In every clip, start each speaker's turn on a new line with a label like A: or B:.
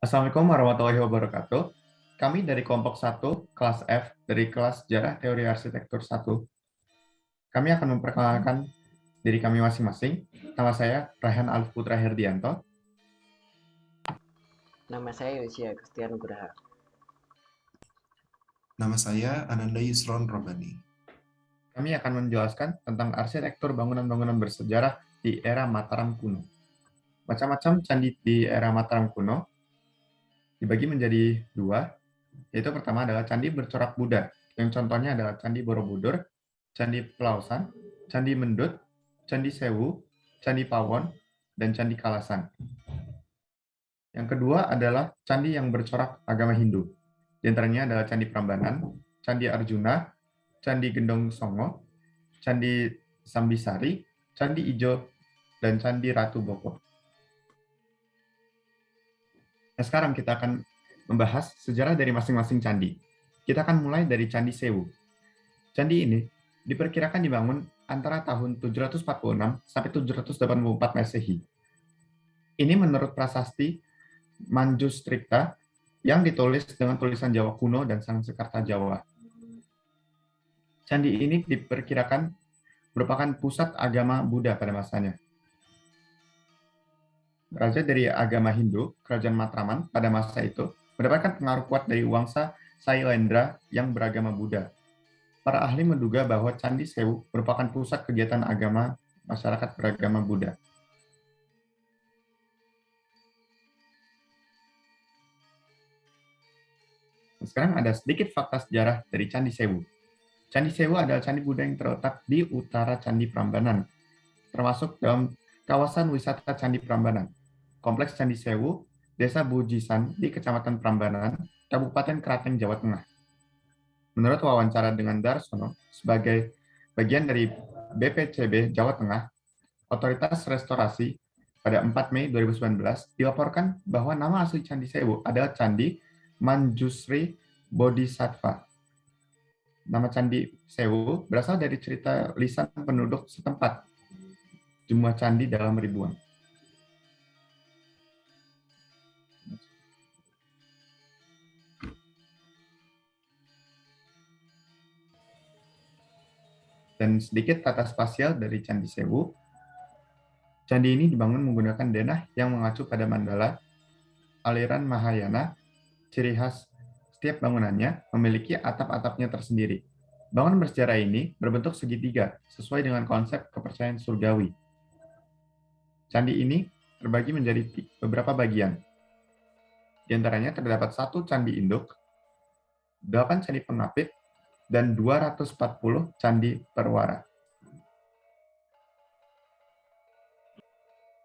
A: Assalamualaikum warahmatullahi wabarakatuh. Kami dari kelompok 1, kelas F, dari kelas Sejarah Teori Arsitektur 1. Kami akan memperkenalkan diri kami masing-masing. Nama saya Raihan Alif Putra Herdianto.
B: Nama saya Yosi Agustian Nugraha.
C: Nama saya Ananda Yusron Robani.
A: Kami akan menjelaskan tentang arsitektur bangunan-bangunan bersejarah di era Mataram kuno. Macam-macam candi di era Mataram kuno dibagi menjadi dua, yaitu pertama adalah candi bercorak Buddha, yang contohnya adalah Candi Borobudur, Candi Pelausan, Candi Mendut, Candi Sewu, Candi Pawon, dan Candi Kalasan. Yang kedua adalah candi yang bercorak agama Hindu. Di antaranya adalah Candi Prambanan, Candi Arjuna, Candi Gendong Songo, Candi Sambisari, Candi Ijo, dan Candi Ratu Boko. Nah, sekarang kita akan membahas sejarah dari masing-masing candi. Kita akan mulai dari Candi Sewu. Candi ini diperkirakan dibangun antara tahun 746 sampai 784 Masehi. Ini menurut prasasti Manjustrikta yang ditulis dengan tulisan Jawa kuno dan Sanskerta Jawa. Candi ini diperkirakan merupakan pusat agama Buddha pada masanya. Raja dari agama Hindu, Kerajaan Matraman pada masa itu, mendapatkan pengaruh kuat dari Wangsa Sailendra yang beragama Buddha. Para ahli menduga bahwa Candi Sewu merupakan pusat kegiatan agama masyarakat beragama Buddha. Sekarang ada sedikit fakta sejarah dari Candi Sewu. Candi Sewu adalah candi Buddha yang terletak di utara Candi Prambanan, termasuk dalam kawasan wisata Candi Prambanan. Kompleks Candi Sewu, Desa Bujisan di Kecamatan Prambanan, Kabupaten Keraten, Jawa Tengah. Menurut wawancara dengan Darsono, sebagai bagian dari BPCB Jawa Tengah, Otoritas Restorasi pada 4 Mei 2019 dilaporkan bahwa nama asli Candi Sewu adalah Candi Manjusri Bodhisattva. Nama Candi Sewu berasal dari cerita lisan penduduk setempat. Jumlah candi dalam ribuan. Dan sedikit tata spasial dari Candi Sewu. Candi ini dibangun menggunakan denah yang mengacu pada mandala aliran Mahayana. Ciri khas setiap bangunannya memiliki atap-atapnya tersendiri. Bangunan bersejarah ini berbentuk segitiga sesuai dengan konsep kepercayaan surgawi. Candi ini terbagi menjadi beberapa bagian. Di antaranya terdapat 1 candi induk, 8 candi pengapit, dan 240 candi perwara.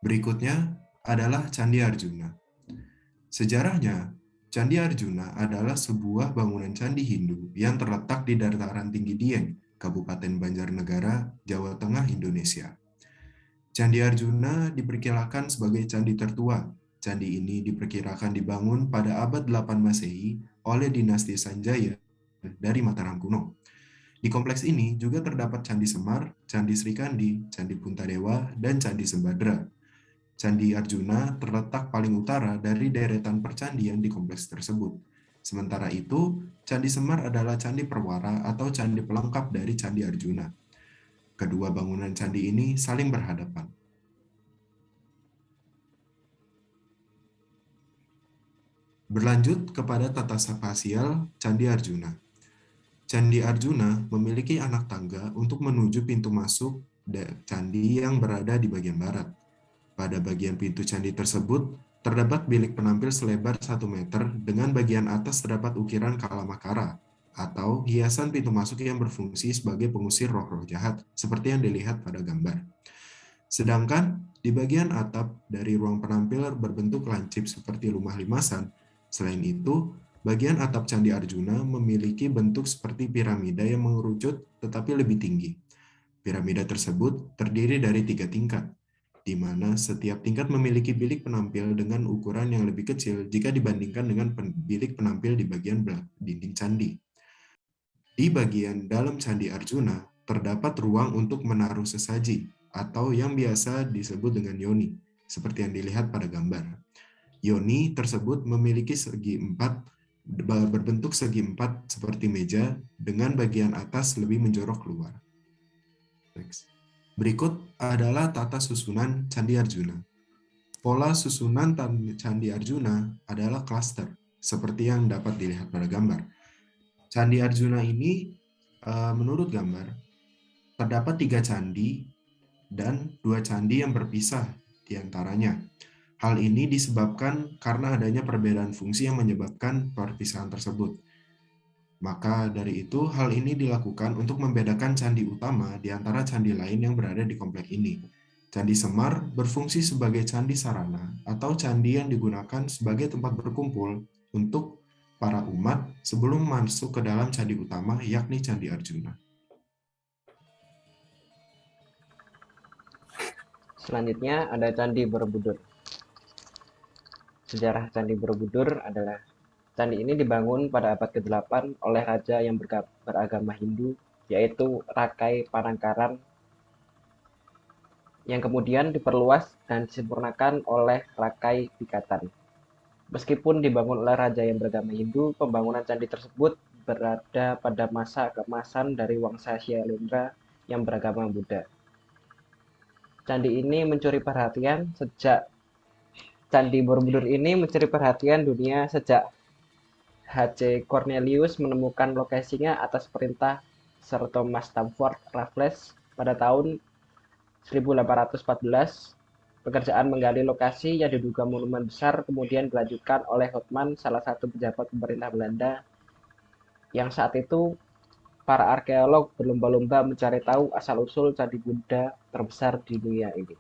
C: Berikutnya adalah Candi Arjuna. Sejarahnya, Candi Arjuna adalah sebuah bangunan candi Hindu yang terletak di dataran tinggi Dieng, Kabupaten Banjarnegara, Jawa Tengah, Indonesia. Candi Arjuna diperkirakan sebagai candi tertua. Candi ini diperkirakan dibangun pada abad 8 Masehi oleh dinasti Sanjaya dari Mataram kuno. Di kompleks ini juga terdapat Candi Semar, Candi Srikandi, Candi Puntadewa, dan Candi Sembadra. Candi Arjuna terletak paling utara dari deretan percandian di kompleks tersebut. Sementara itu, Candi Semar adalah candi perwara atau candi pelengkap dari Candi Arjuna. Kedua bangunan candi ini saling berhadapan. Berlanjut kepada tata spasial Candi Arjuna. Candi Arjuna memiliki anak tangga untuk menuju pintu masuk candi yang berada di bagian barat. Pada bagian pintu candi tersebut, terdapat bilik penampil selebar 1 meter dengan bagian atas terdapat ukiran kalamakara, atau hiasan pintu masuk yang berfungsi sebagai pengusir roh-roh jahat, seperti yang dilihat pada gambar. Sedangkan di bagian atap dari ruang penampil berbentuk lancip seperti rumah limasan. Selain itu, bagian atap Candi Arjuna memiliki bentuk seperti piramida yang mengerucut tetapi lebih tinggi. Piramida tersebut terdiri dari 3 tingkat, di mana setiap tingkat memiliki bilik penampil dengan ukuran yang lebih kecil jika dibandingkan dengan bilik penampil di bagian dinding candi. Di bagian dalam Candi Arjuna, terdapat ruang untuk menaruh sesaji, atau yang biasa disebut dengan yoni, seperti yang dilihat pada gambar. Yoni tersebut memiliki berbentuk segi empat seperti meja dengan bagian atas lebih menjorok keluar. Next. Berikut adalah tata susunan Candi Arjuna. Pola susunan Candi Arjuna adalah klaster, seperti yang dapat dilihat pada gambar. Candi Arjuna ini, menurut gambar, terdapat 3 candi dan 2 candi yang berpisah di antaranya. Hal ini disebabkan karena adanya perbedaan fungsi yang menyebabkan perpisahan tersebut. Maka dari itu, hal ini dilakukan untuk membedakan candi utama di antara candi lain yang berada di komplek ini. Candi Semar berfungsi sebagai candi sarana atau candi yang digunakan sebagai tempat berkumpul untuk para umat sebelum masuk ke dalam candi utama, yakni Candi Arjuna.
B: Selanjutnya ada Candi Borobudur. Sejarah Candi Borobudur adalah candi ini dibangun pada abad ke-8 oleh raja yang beragama Hindu, yaitu Rakai Panangkaran, yang kemudian diperluas dan disempurnakan oleh Rakai Pikatan. Meskipun dibangun oleh raja yang beragama Hindu, pembangunan candi tersebut berada pada masa keemasan dari Wangsa Syailendra yang beragama Buddha. Candi ini mencuri perhatian Candi Borobudur ini mencuri perhatian dunia sejak H.C. Cornelius menemukan lokasinya atas perintah Sir Thomas Stamford Raffles pada tahun 1814. Pekerjaan menggali lokasi yang diduga monumen besar kemudian dilanjutkan oleh Hotman, salah satu pejabat pemerintah Belanda, yang saat itu para arkeolog berlomba-lomba mencari tahu asal-usul candi Buddha terbesar di dunia ini.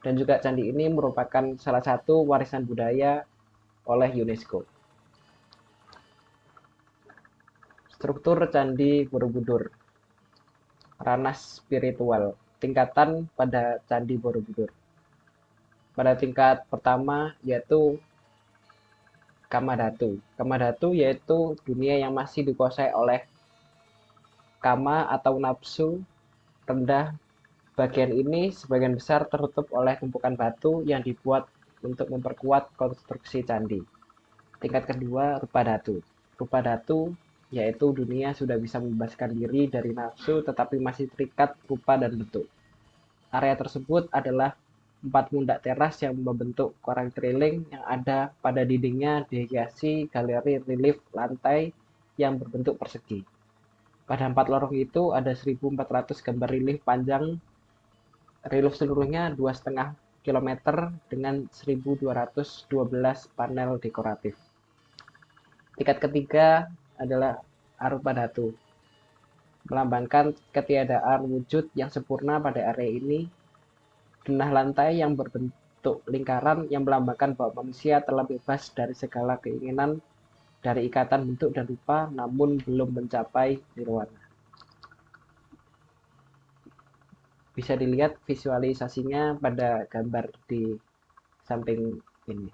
B: Dan juga candi ini merupakan salah satu warisan budaya oleh UNESCO. Struktur Candi Borobudur. Ranah spiritual. Tingkatan pada Candi Borobudur. Pada tingkat pertama yaitu Kamadhatu. Kamadhatu yaitu dunia yang masih dikuasai oleh kama atau nafsu rendah. Bagian ini sebagian besar tertutup oleh tumpukan batu yang dibuat untuk memperkuat konstruksi candi. Tingkat kedua, rupa datu. Rupa datu yaitu dunia sudah bisa membebaskan diri dari nafsu tetapi masih terikat rupa dan bentuk. Area tersebut adalah 4 pundak teras yang membentuk korang triling yang ada pada dindingnya dihiasi galeri relief lantai yang berbentuk persegi. Pada 4 lorong itu ada 1.400 gambar relief panjang. Relief seluruhnya 2,5 km dengan 1.212 panel dekoratif. Tingkat ketiga adalah arupa datu, melambangkan ketiadaan wujud yang sempurna pada area ini. Denah lantai yang berbentuk lingkaran yang melambangkan bahwa manusia telah bebas dari segala keinginan dari ikatan bentuk dan rupa, namun belum mencapai nirwana. Bisa dilihat visualisasinya pada gambar di samping ini.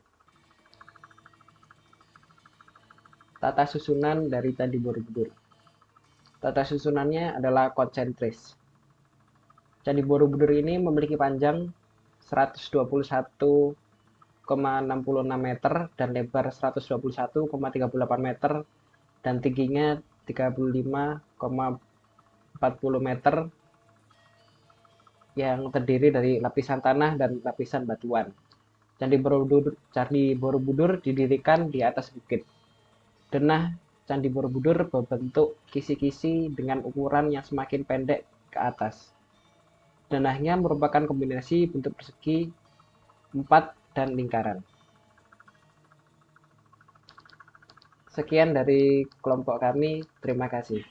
B: Tata susunan dari Candi Borobudur. Tata susunannya adalah konsentris. Candi Borobudur ini memiliki panjang 121,66 meter dan lebar 121,38 meter dan tingginya 35,40 meter yang terdiri dari lapisan tanah dan lapisan batuan. Candi Borobudur didirikan di atas bukit. Denah Candi Borobudur berbentuk kisi-kisi dengan ukuran yang semakin pendek ke atas. Denahnya merupakan kombinasi bentuk persegi, 4, dan lingkaran. Sekian dari kelompok kami, terima kasih.